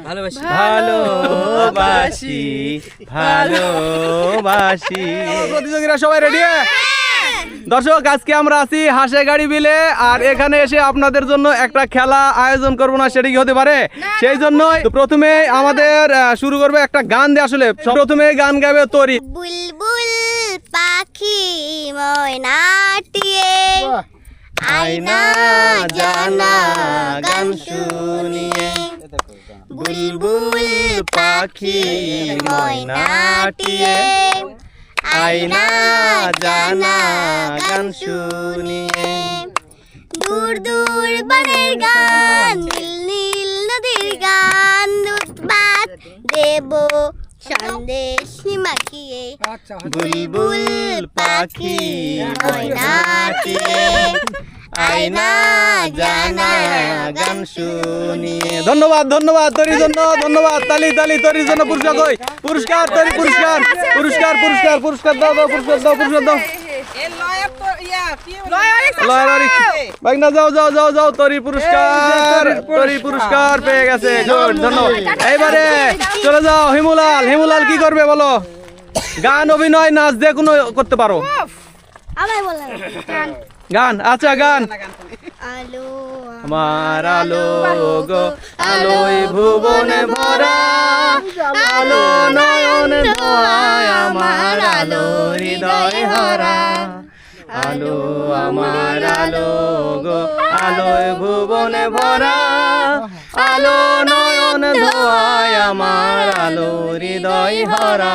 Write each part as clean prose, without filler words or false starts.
ভালোবাসি ভালোবাসি। প্রতিযোগীরা সবাই রেডি? দর্শক, আজকে আমরা আছি হাঁসেগাড়ি বিলে, আর এখানে এসে আপনাদের জন্য একটা খেলা আয়োজন করবো না, সেটা কি হতে পারে? সেই জন্যই প্রথমে আমাদের শুরু করবে একটা গান দিয়ে। আসলে প্রথমে গান গাবে তরি। বুলবুল পাখি ময়নাটিয়ে আয়না জানা গান শুনিয়ে, বুলবুল পাখি ময়নাটিয়ে আয়না জানা গান শুনিয়ে, দূর দূর বনের গান, নীল নীল নদীর গান, উৎপাত দেব সন্দেশ মাখিয়ে, বুলবুল পাখি ময়নাটিয়ে আয়না জানা গান শুনিয়ে। ধন্যবাদ ধন্যবাদ তরির জন্য, ধন্যবাদ। তালি তালি তরির জন্য। পুরস্কার কই? পুরস্কার তরি, পুরস্কার পুরস্কার পুরস্কার পুরস্কার দাও দাও, পুরস্কার দাও, পুরস্কার দাও। বাগনা যাও যাও যাও যাও, তরি পুরস্কার, তরি পুরস্কার পেয়ে গেছে। গুড, ধন্যবাদ। এইবারে চলে যাও হিমুলাল। হিমুলাল কি করবে বলো? গান, অভিনয়, নাচ যে কোনো করতে পারো। আমায় বলেন গান? আচ্ছা গান। আলো আমার আলো গো আলোয় ভুবনে ভরা, আলো নয়ন ধোয়ায় আমার আলো হৃদয় হারা, আলো আমার আলো গো আলোয় ভুবনে ভরা, আলো নয়ন ধোয়ায় আমার আলো হৃদয় হারা।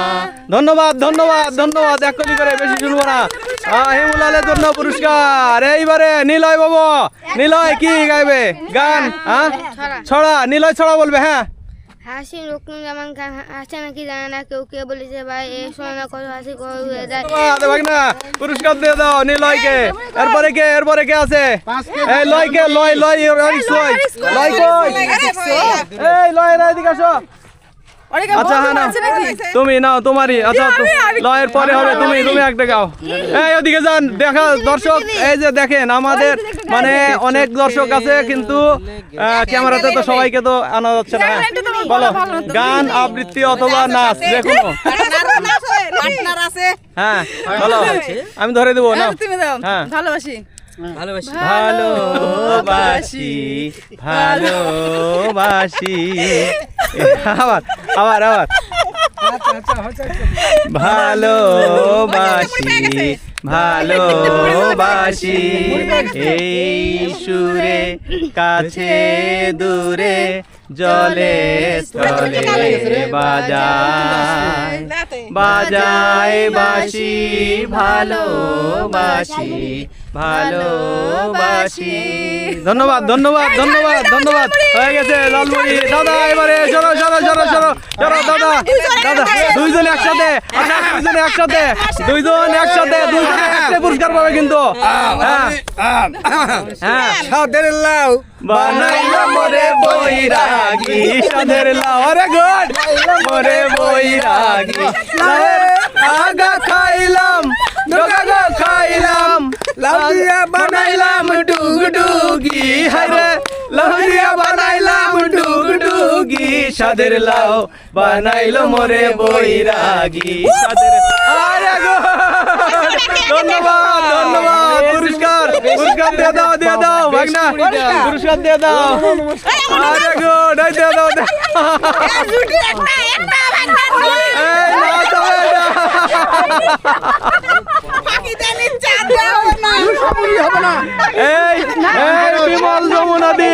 ধন্যবাদ ধন্যবাদ ধন্যবাদ। এক কলি করে, বেশি শুনবো না। হিমুলালের জন্য পুরস্কার। এইবারে নিলয় বাবু। নিলয় কি গাইবে? গান? হ্যাঁ, ছড়া। নিলয় ছড়া বলবে। হ্যাঁ। হাসি রকম যেমন হাসে নাকি জানে না কেউ, কে বলেছে ভাই এই শোনা না কত হাসি হয়ে যায়। না, পুরস্কার দিয়ে দাও নিলয়কে। এরপরে কে? এরপরে কে আছে? এই লয়কে, লয় লয় লয় লয় কই? এই লয় রায় দিকে আসো। আচ্ছা হ্যাঁ, নাও তুমি, নাও তোমারই। আচ্ছা লয়ের পরে হবে তুমি, তুমি একটা গাও। এই ওদিকে যান। দেখা দর্শক, এই যে দেখেন আমাদের মানে অনেক দর্শক আছে, কিন্তু ক্যামেরাতে তো সবাইকে তো আনা যাচ্ছে না। বলো, গান, আবৃত্তি অথবা নাচ যে কোনো। হ্যাঁ বলো, আমি ধরে দেবো না। হ্যাঁ, ভালোবাসি ভালোবাসি ভালোবাসি। আবার আবার আবার। ভালোবাসি ভালোবাসি, এই সুরে কাছে দূরে জলে স্থলে বাজায় বাজায় বাসি, ভালোবাসি ভালোবাসি। ধন্যবাদ ধন্যবাদ ধন্যবাদ ধন্যবাদ। হয়ে গেছে লালমণি দাদা। এবারে সরো সরো সরো সরো সরো দাদা। দাদা দুইজন একসাথে, আচ্ছা দুইজন একসাথে, দুইজন একসাথে, দুইজনে একটা পুরস্কার পাবে কিন্তু। হ্যাঁ হ্যাঁ। সাদের লাউ বানাইলো মোরে বৈরাগী, সাদের লাউ। আরে গুড। মোরে বৈরাগী আগা খাইলাম, ডগা খাইলাম, লাউরিয়া বানাইলাম ডুগডুগি। হায়রে লাউরিয়া বানাইলাম ডুগডুগি, সাদের লাউ বানাইলো মোরে বৈরাগী, সাদের। আরে গুড, ধন্যবাদ ধন্যবাদ। পুরস্কার পুরস্কার দিয়ে দাও, দিয়ে দাও ভাগনা, পুরস্কার দিয়ে দাও। আরে গুড, এই দিয়ে দাও। এই বিমল যমুনা দি।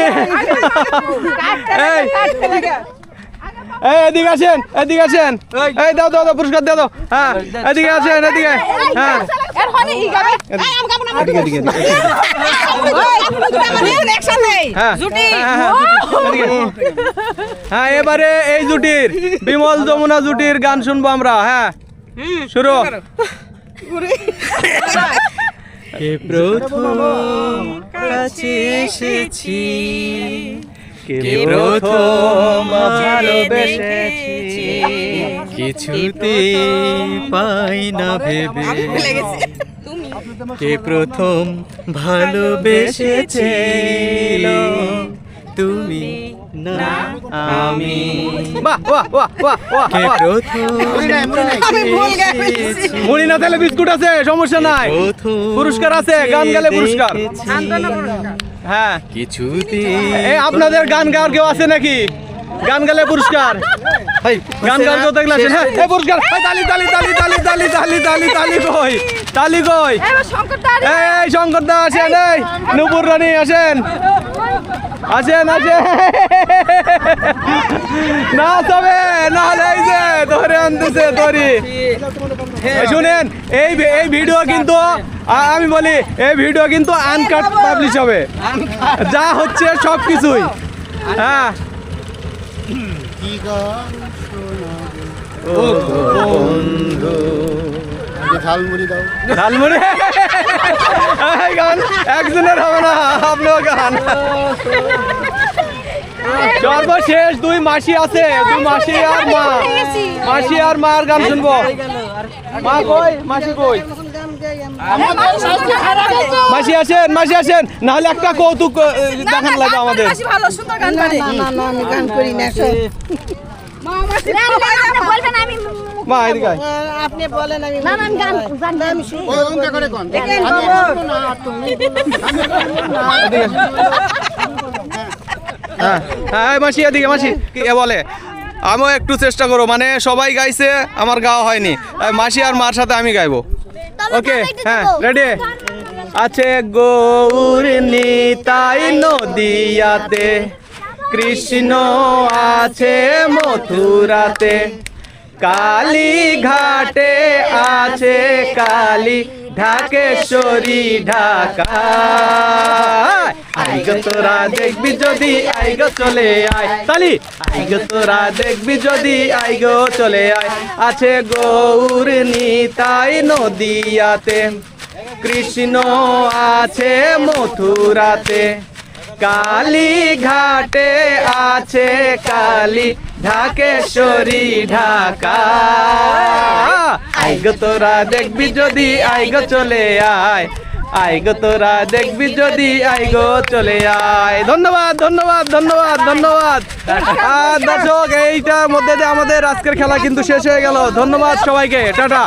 এদিকে আসেন, এদিকে আসেন। এই দাও দাও দাও, পুরস্কার দিয়ে দাও। হ্যাঁ এদিকে আসেন, এদিকে। হ্যাঁ হ্যাঁ, এবারে এই জুটির, বিমল যমুনা জুটির গান শুনবো আমরা। হ্যাঁ শুরু। কে প্রথম কাছে এসেছি, কে প্রথম ভালোবেসেছি, কিছুতে পাই না ভেবে, কে প্রথম ভালোবেসেছিল তুমি আমি বাহ বাহ বাহ বাহ বাহ মুড়ি না তাহলে বিস্কুট আছে, সমস্যা নাই, পুরস্কার আছে, গান গালে পুরস্কার। হ্যাঁ এই আপনাদের গান গাওয়ার কেউ আছে নাকি? গান গালে পুরস্কার, গান গাওয়ার কেউ দেখলে আসেন। হ্যাঁ এই পুরস্কার, তালি তালি তালি তালি তালি তালি তালি তালি কই, তালি কই, এই শঙ্কর দা আসেন, এই নুপুর রানী আসেন, আসেন আসেন না তবে নাহলে এই যে ধরে আনতেছে ধরি। শুনেন এই এই ভিডিও কিন্তু আমি বলি এই ভিডিও কিন্তু আনকাট পাবলিশ হবে, যা হচ্ছে সব কিছুই। হ্যাঁ ঝালমুড়ি দাও, ঝালমুড়ি এই গান একজনের হবে না, আপনিও গান। সর্বশেষ দুই মাসি আছে, দুই মাসি আর মা, মাসি আর মার গান শুনবো। মা কই, মাসি কই? মাসি আসেন, মাসি আসেন, নাহলে একটা কৌতুক দেখান লাগবে আমাদের। মা এদিকে আয়। আপনি বলেন আমি হ্যাঁ হ্যাঁ মাসি এদিকে, মাসি কি বলে? আমিও একটু চেষ্টা করবো, মানে সবাই গাইছে আমার গাওয়া হয়নি, মাসি আর মার সাথে আমি গাইবো। ওকে হ্যাঁ রেডি আছে। গৌর নিতাই নদিয়াতে, কৃষ্ণ আছে মথুরাতে, কালী ঘাটে আছে কালী ঢাকেশ্বরী ঢাকা। আইগো তোরা দেখবি যদি আইগো চলে আয়, তালি আইগো তোরা দেখবি যদি আইগো চলে আয়। আছে গৌর নিতাই নদিয়াতে, কৃষ্ণ আছে মথুরাতে, কালী ঘাটে আছে কালী ঢাকেশ্বরী ঢাকা। আইগো তোরা দেখবি যদি আইগো চলে আয়, আইগো তোরা দেখবি যদি আইগো চলে আয়। ধন্যবাদ ধন্যবাদ ধন্যবাদ ধন্যবাদ। দর্শক এইটার মধ্যে দিয়ে আমাদের আজকের খেলা কিন্তু শেষ হয়ে গেল। ধন্যবাদ সবাইকে, টাটা।